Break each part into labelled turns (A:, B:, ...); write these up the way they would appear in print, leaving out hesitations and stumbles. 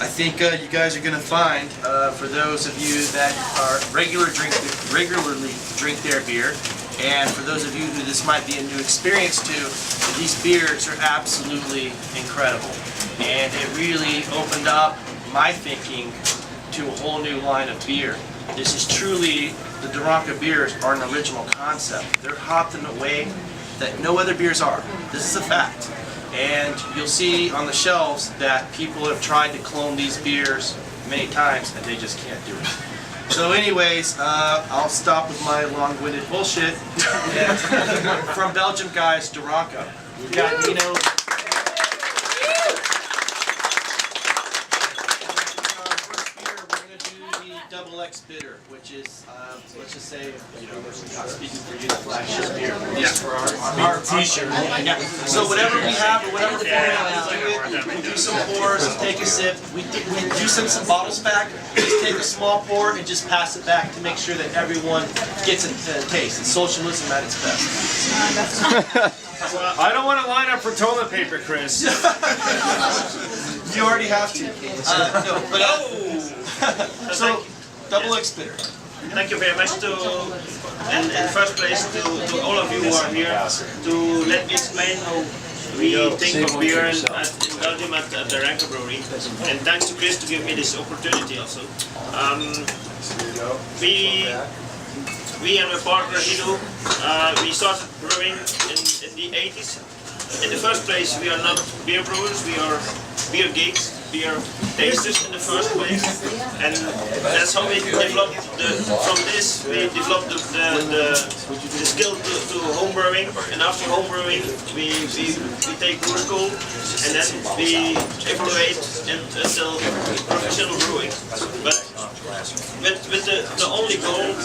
A: think you guys are going to find, for those of you that are regularly drink their beer, and for those of you who this might be a new experience to, these beers are absolutely incredible. And it really opened up my thinking to a whole new line of beer. This is truly, the Ranke beers are an original concept. They're hopped in a way that no other beers are. This is a fact. And you'll see on the shelves that people have tried to clone these beers many times and they just can't do it. So anyways, I'll stop with my long-winded bullshit. From Belgian guys, Ranke. We've got Nino. Double X bitter, which is, let's just say, not speaking for you, the flagship beer. Yeah. For our t-shirt. Yeah. So whatever we have, or whatever format we do some pours, take a sip. We do send some bottles back. Just take a small pour and just pass it back to make sure that everyone gets a taste. It's socialism at its best.
B: I don't want to line up for toilet paper, Chris.
A: You already have to. No, but so. Double X bitter.
C: Thank you very much in first place to all of you who are here to let me explain how we think of beer in Belgium at the Ranke Brewery. And thanks to Chris to give me this opportunity also. We and my partner Hido, we started brewing in the 80s. In the first place, we are not beer brewers, we are beer geeks, beer tasters in the first place, and that's how we developed from this we developed the skill to home brewing, and after home brewing we take brew school and then we evaluate until professional brewing. But with the only goal,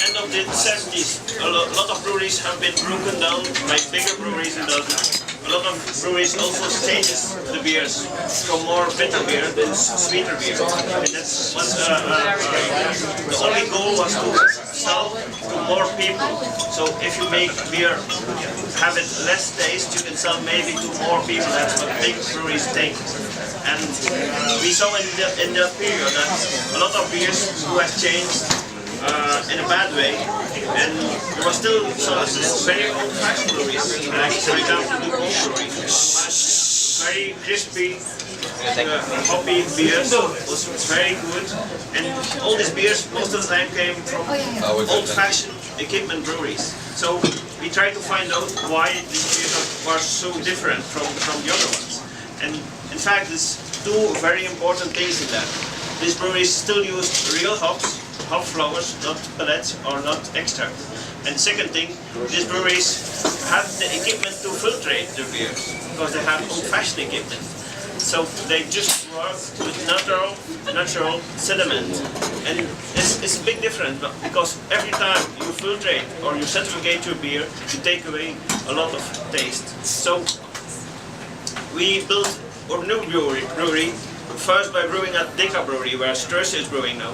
C: end of the 70s, a lot of breweries have been broken down by bigger breweries in Belgium. A lot of breweries also changes the beers from more bitter beer than sweeter beer. And that's what the only goal was to sell to more people. So if you make beer have it less taste, you can sell maybe to more people. That's what big breweries think. And we saw in that period that a lot of beers who have changed in a bad way, and there was still some very old-fashioned breweries, like for example the Old Brewery, very crispy, hoppy beers, was very good, and all these beers most of the time came from old-fashioned equipment breweries. So we tried to find out why these beers were so different from the other ones, and in fact there's two very important things in that. These breweries still use real hops, hop flowers, not pellets or not extract. And the second thing, these breweries have the equipment to filtrate their beers because they have old-fashioned equipment. So they just work with natural sediment, and it's a big difference because every time you filtrate or you certificate your beer, you take away a lot of taste. So we built our new brewery first by brewing at Deka Brewery, where Struss is brewing now.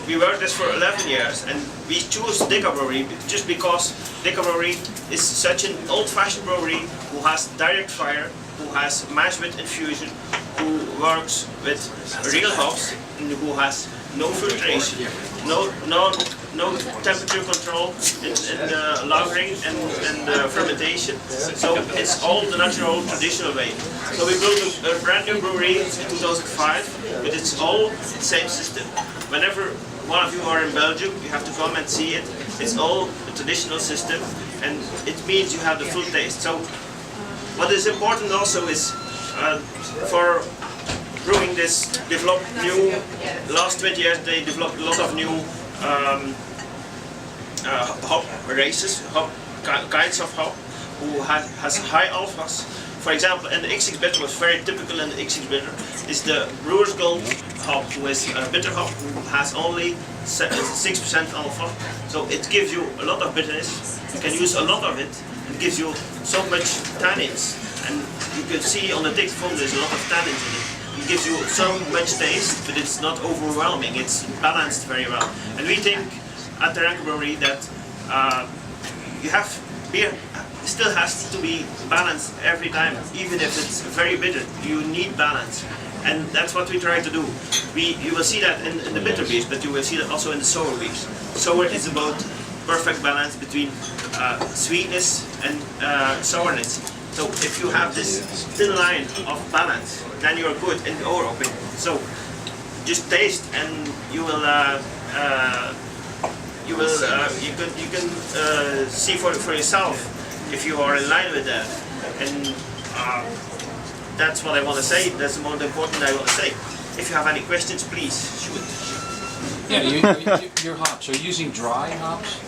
C: We worked this for 11 years, and we chose Deka Brewery just because Deka Brewery is such an old-fashioned brewery who has direct fire, who has mash with infusion, who works with real hops, and who has no filtration, no temperature control in the lagering and the fermentation. So it's all the natural, traditional way. So we built a brand new brewery in 2005, but it's all the same system. Whenever one of you are in Belgium, you have to come and see it. It's all a traditional system, and it means you have the full taste. So what is important also is for brewing this, develop new, last 20 years they developed a lot of new hop races, kinds of hop, who has high alphas. For example, and the XX bitter was very typical in the XX bitter, is the Brewer's Gold hop, who is a bitter hop, who has only 6% alpha. So it gives you a lot of bitterness, you can use a lot of it, it gives you so much tannins. And you can see on the thick foam there's a lot of tannins in it. It gives you so much taste, but it's not overwhelming, it's balanced very well. And we think at the Ranke Brewery that you have beer still has to be balanced every time, even if it's very bitter. You need balance. And that's what we try to do. You will see that in the bitter beers, but you will see that also in the sour beers. Sour is about perfect balance between sweetness and sourness. So if you have this thin line of balance, then you're good in our opinion. So just taste, and you can see for yourself if you are in line with that. And that's what I want to say. That's the most important I want to say. If you have any questions, please shoot.
D: Yeah, your hops. Are you using dry hops?